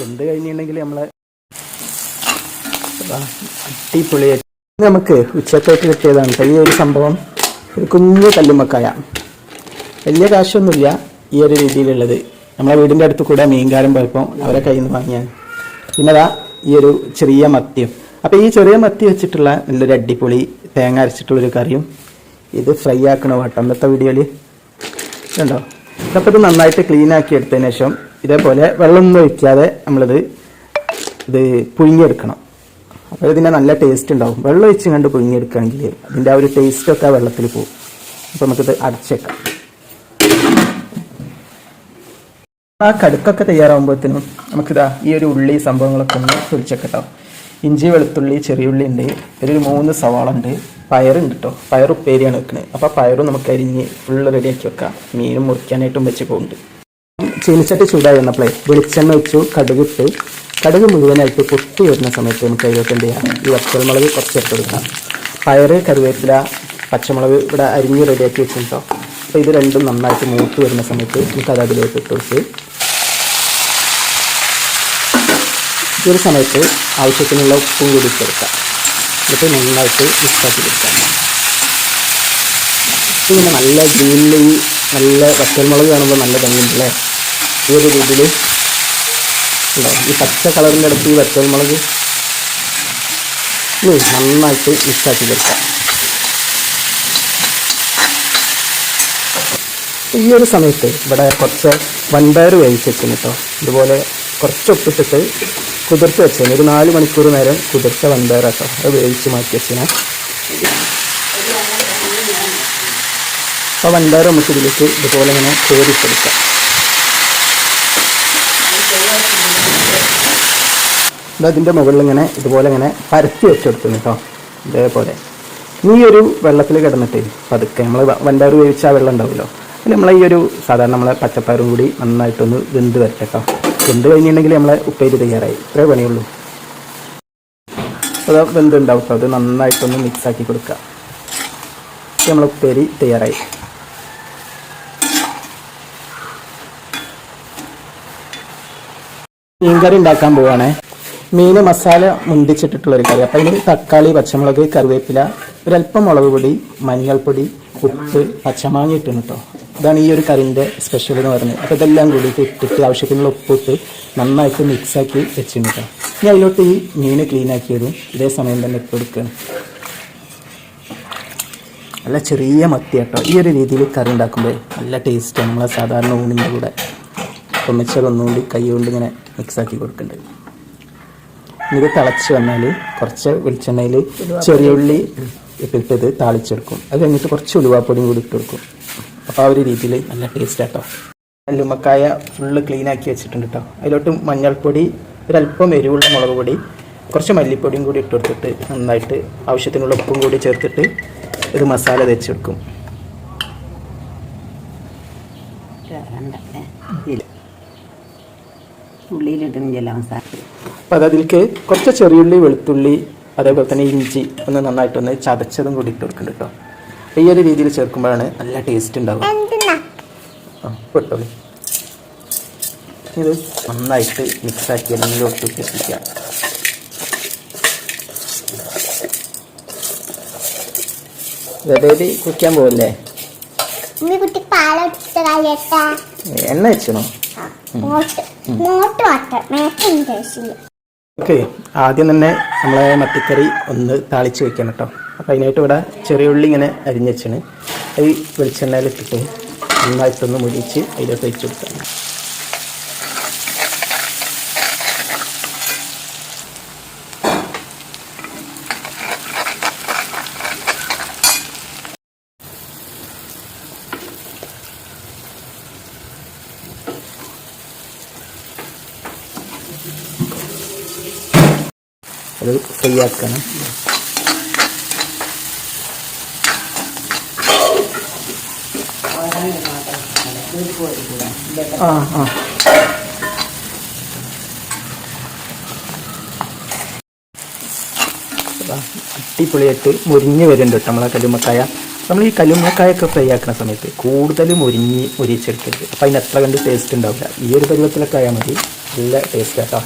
എന്ത് കഴിഞ്ഞിട്ടുണ്ടെങ്കിൽ നമ്മളെ അടിപൊളിയായിട്ട് നമുക്ക് ഉച്ചത്തേക്ക് കിട്ടിയതാണ്. ഈ ഒരു സംഭവം ഒരു കുഞ്ഞു കല്ലുമ്മക്കായ, വലിയ കാശൊന്നുമില്ല. ഈ ഒരു രീതിയിലുള്ളത് നമ്മളെ വീടിൻ്റെ അടുത്ത് കൂടെ മീൻകാരൻ പോയപ്പോൾ അവരെ കയ്യിൽ നിന്ന് വാങ്ങിയാണ്. പിന്നെ അതാ ഈ ഒരു ചെറിയ മത്തിയും. അപ്പോൾ ഈ ചെറിയ മത്തി വെച്ചിട്ടുള്ള നല്ലൊരു അടിപൊളി തേങ്ങ അരച്ചിട്ടുള്ളൊരു കറിയും ഇത് ഫ്രൈ ആക്കണോ കേട്ടോ അന്നത്തെ വീഡിയോയിൽ കണ്ടോ. അപ്പോൾ ഇത് നന്നായിട്ട് ക്ലീൻ ആക്കി എടുത്തതിന് ശേഷം ഇതേപോലെ വെള്ളമൊന്നും ഒഴിക്കാതെ നമ്മളിത് പുഴുങ്ങിയെടുക്കണം. അപ്പോൾ ഇതിൻ്റെ നല്ല ടേസ്റ്റ് ഉണ്ടാവും. വെള്ളം ഒഴിച്ച് കണ്ട് പുഴുങ്ങിയെടുക്കുകയാണെങ്കിൽ അതിൻ്റെ ആ ഒരു ടേസ്റ്റൊക്കെ ആ വെള്ളത്തിൽ പോകും. അപ്പോൾ നമുക്കിത് അടച്ചേക്കാം. ആ കടുക്കൊക്കെ തയ്യാറാകുമ്പോഴത്തേനും നമുക്കിതാ ഈ ഒരു ഉള്ളി സംഭവങ്ങളൊക്കെ ഒന്ന് പൊരിച്ചേക്കട്ടോ. ഇഞ്ചി, വെളുത്തുള്ളി, ചെറിയുള്ളി ഉണ്ട്, ഒരു 3 സവാള ഉണ്ട്, പയറുണ്ട് കേട്ടോ. പയർ ഉപ്പേരിയാണ് വെക്കുന്നത്. അപ്പോൾ പയറും നമുക്ക് അരിഞ്ഞ് ഫുള്ള് റെഡിയാക്കി വെക്കാം. മീനും മുറിക്കാനായിട്ടും വെച്ച് പോകുന്നുണ്ട്. ചീനിച്ചട്ടി ചൂടായി വന്നപ്പോഴേ വെളിച്ചെണ്ണ വെച്ചു, കടുകിട്ട്, കടുക് മുഴുവനായിട്ട് പൊട്ടി വരുന്ന സമയത്ത് നമുക്ക് അതിലോട്ട് എന്ത് ചെയ്യാം, ഈ വറ്റൽമുളക് കുറച്ച് ഇട്ട് കൊടുക്കാം. പയറ്, കറിവേപ്പില, പച്ചമുളക് ഇവിടെ അരിഞ്ഞ് റെഡിയാക്കി വെച്ചു കേട്ടോ. അപ്പോൾ ഇത് രണ്ടും നന്നായിട്ട് മൂത്ത് വരുന്ന സമയത്ത് നമുക്ക് അത് അതിലോട്ട് ഇട്ട് കൊടുത്ത് ഈ ഒരു സമയത്ത് ആവശ്യത്തിനുള്ള ഉപ്പും കൂടി ഇട്ടെടുക്കാം. എന്നിട്ട് നന്നായിട്ട് മിക്സാക്കി കൊടുക്കാം. പിന്നെ നല്ല ഗ്രീനിൽ ഈ നല്ല വറ്റൽമുളക് കാണുമ്പോൾ നല്ല ഭംഗിയുണ്ടല്ലേ. ഈ ഒരു രീതിയിൽ ഉണ്ടോ, ഈ പച്ച കളറിൻ്റെ അടുത്ത് ഈ വറ്റൽമുളക് നന്നായിട്ട് മിക്സാക്കി കൊടുക്കാം. ഈ ഒരു സമയത്ത് ഇവിടെ കുറച്ച് വൻപയർ വേവിച്ച് വെക്കുന്നു കേട്ടോ. ഇതുപോലെ കുറച്ച് ഉപ്പിട്ടിട്ട് കുതിർത്ത് വെച്ചതിന് ഒരു 4 മണിക്കൂർ നേരം കുതിർച്ച വൻപയർ കേട്ടോ. അത് വേവിച്ച് മാറ്റി വെച്ചിന്. അപ്പോൾ വൻപയർ നമുക്ക് ഇതിലേക്ക് ഇതുപോലെ ഇങ്ങനെ കോരിട്ടെടുക്കാം. അതിൻ്റെ മുകളിൽ ഇങ്ങനെ ഇതുപോലെ ഇങ്ങനെ പരത്തി വെച്ചെടുക്കുന്നു കേട്ടോ. ഇതേപോലെ ഈ ഒരു വെള്ളത്തിൽ കിടന്നിട്ട് പതുക്കെ നമ്മൾ വൻപയർ വേവിച്ച ആ വെള്ളം ഉണ്ടാവുമല്ലോ, അതിൽ നമ്മളെ ഈ ഒരു സാധാരണ നമ്മളെ പച്ചപ്പയറും കൂടി നന്നായിട്ടൊന്ന് വെന്ത് വരട്ടെ കേട്ടോ. വെന്ത് കഴിഞ്ഞിട്ടുണ്ടെങ്കിൽ നമ്മളെ ഉപ്പേരി തയ്യാറായി. ഇത്രേ പണിയുള്ളൂ. അത് വെന്തുണ്ടാവും കേട്ടോ. അത് നന്നായിട്ടൊന്ന് മിക്സാക്കി കൊടുക്കുക. നമ്മളെ ഉപ്പേരി തയ്യാറായി. മീൻകറി ഉണ്ടാക്കാൻ പോവുകയാണേ. മീൻ മസാല മുന്തിച്ചിട്ടിട്ടുള്ളൊരു കറി. അപ്പം അതിന് തക്കാളി, പച്ചമുളക്, കറിവേപ്പില, ഒരല്പം മുളക് പൊടി, മഞ്ഞൾപ്പൊടി, ഉപ്പ്, പച്ചമാങ്ങ ഇട്ടു കേട്ടോ. ഇതാണ് ഈ ഒരു കറിൻ്റെ സ്പെഷ്യൽ എന്ന് പറയുന്നത്. അപ്പോൾ ഇതെല്ലാം കൂടി ഇട്ടിട്ട് ആവശ്യത്തിനുള്ള ഉപ്പിട്ട് നന്നായിട്ട് മിക്സാക്കി വെച്ചിട്ടുണ്ട് കേട്ടോ. ഇനി അതിലോട്ട് ഈ മീൻ ക്ലീൻ ആക്കിയതും ഇതേ സമയം തന്നെ ഇട്ട് കൊടുക്കുകയാണ്. നല്ല ചെറിയ മത്തി കേട്ടോ. ഈ ഒരു രീതിയിൽ കറി ഉണ്ടാക്കുമ്പോൾ നല്ല ടേസ്റ്റാണ്. നമ്മളെ സാധാരണ ഊണിൻ്റെ കൂടെ പൊമ്മിച്ചത് ഒന്നുകൊണ്ട് കൈ കൊണ്ട് ഇങ്ങനെ മിക്സാക്കി കൊടുക്കുന്നുണ്ട്. ഇത് തിളച്ച് വന്നാൽ കുറച്ച് വെളിച്ചെണ്ണയിൽ ചെറിയുള്ളി ഇട്ടിട്ട് താളിച്ചെടുക്കും. അത് കഴിഞ്ഞിട്ട് കുറച്ച് ഉലുവാപ്പൊടിയും കൂടി ഇട്ട് കൊടുക്കും. അപ്പോൾ ആ ഒരു രീതിയിൽ നല്ല ടേസ്റ്റ് ആട്ടോ. കല്ലുമ്മക്കായ ഫുള്ള് ക്ലീൻ ആക്കി വെച്ചിട്ടുണ്ട് കേട്ടോ. അതിലോട്ട് മഞ്ഞൾപ്പൊടി, ഒരല്പം എരിവുള്ള മുളക് പൊടി, കുറച്ച് മല്ലിപ്പൊടിയും കൂടി ഇട്ട് കൊടുത്തിട്ട് നന്നായിട്ട് ആവശ്യത്തിനുള്ള ഉപ്പും കൂടി ചേർത്തിട്ട് ഇത് മസാല തേച്ചെടുക്കും. അപ്പോൾ അതിലേക്ക് കുറച്ച് ചെറിയുള്ളി, വെളുത്തുള്ളി, അതേപോലെ തന്നെ ഇഞ്ചി ഒന്ന് നന്നായിട്ടൊന്ന് ചതച്ചതും കൂടി ഇട്ട് കൊടുക്കുന്നുണ്ട് കേട്ടോ. ഈ ഒരു രീതിയിൽ ചേർക്കുമ്പോഴാണ് നല്ല ടേസ്റ്റ് ഉണ്ടാവുക. പെട്ടോളി ഇത് നന്നായിട്ട് മിക്സാക്കി എല്ലാം ഒട്ടിച്ച് എത്തിക്കുക. ബേബി കുടിക്കാൻ പോവല്ലേ? എണ്ണ വെച്ചണോ? ഓക്കെ, ആദ്യം തന്നെ നമ്മളെ മത്തിക്കറി ഒന്ന് താളിച്ച് വെക്കണം കേട്ടോ. അപ്പോൾ അതിനായിട്ട് ഇവിടെ ചെറിയ ഉള്ളി ഇങ്ങനെ അരിഞ്ഞ് വെച്ചാണ്. അത് വെളിച്ചെണ്ണയിലിട്ടിട്ട് നന്നായിട്ടൊന്ന് മുരിച്ച് അതിലോട്ട് വെച്ച് കൊടുക്കാം. അത് ഫ്രൈ ആക്കണം. അടിപൊളിയായിട്ട് മുരിഞ്ഞ് വരുന്നുണ്ട് കേട്ടോ നമ്മളെ കല്ലുമ്മക്കായ. നമ്മൾ ഈ കല്ലുമ്മക്കായൊക്കെ ഫ്രൈ ആക്കുന്ന സമയത്ത് കൂടുതൽ മുരിച്ചെടുക്കരുത്. അപ്പോൾ അതിന് എത്ര കണ്ട് ടേസ്റ്റ് ഉണ്ടാവില്ല. ഈ ഒരു പരുവത്തിലൊക്കെ ആയാൽ മതി. നല്ല ടേസ്റ്റ് കേട്ടോ.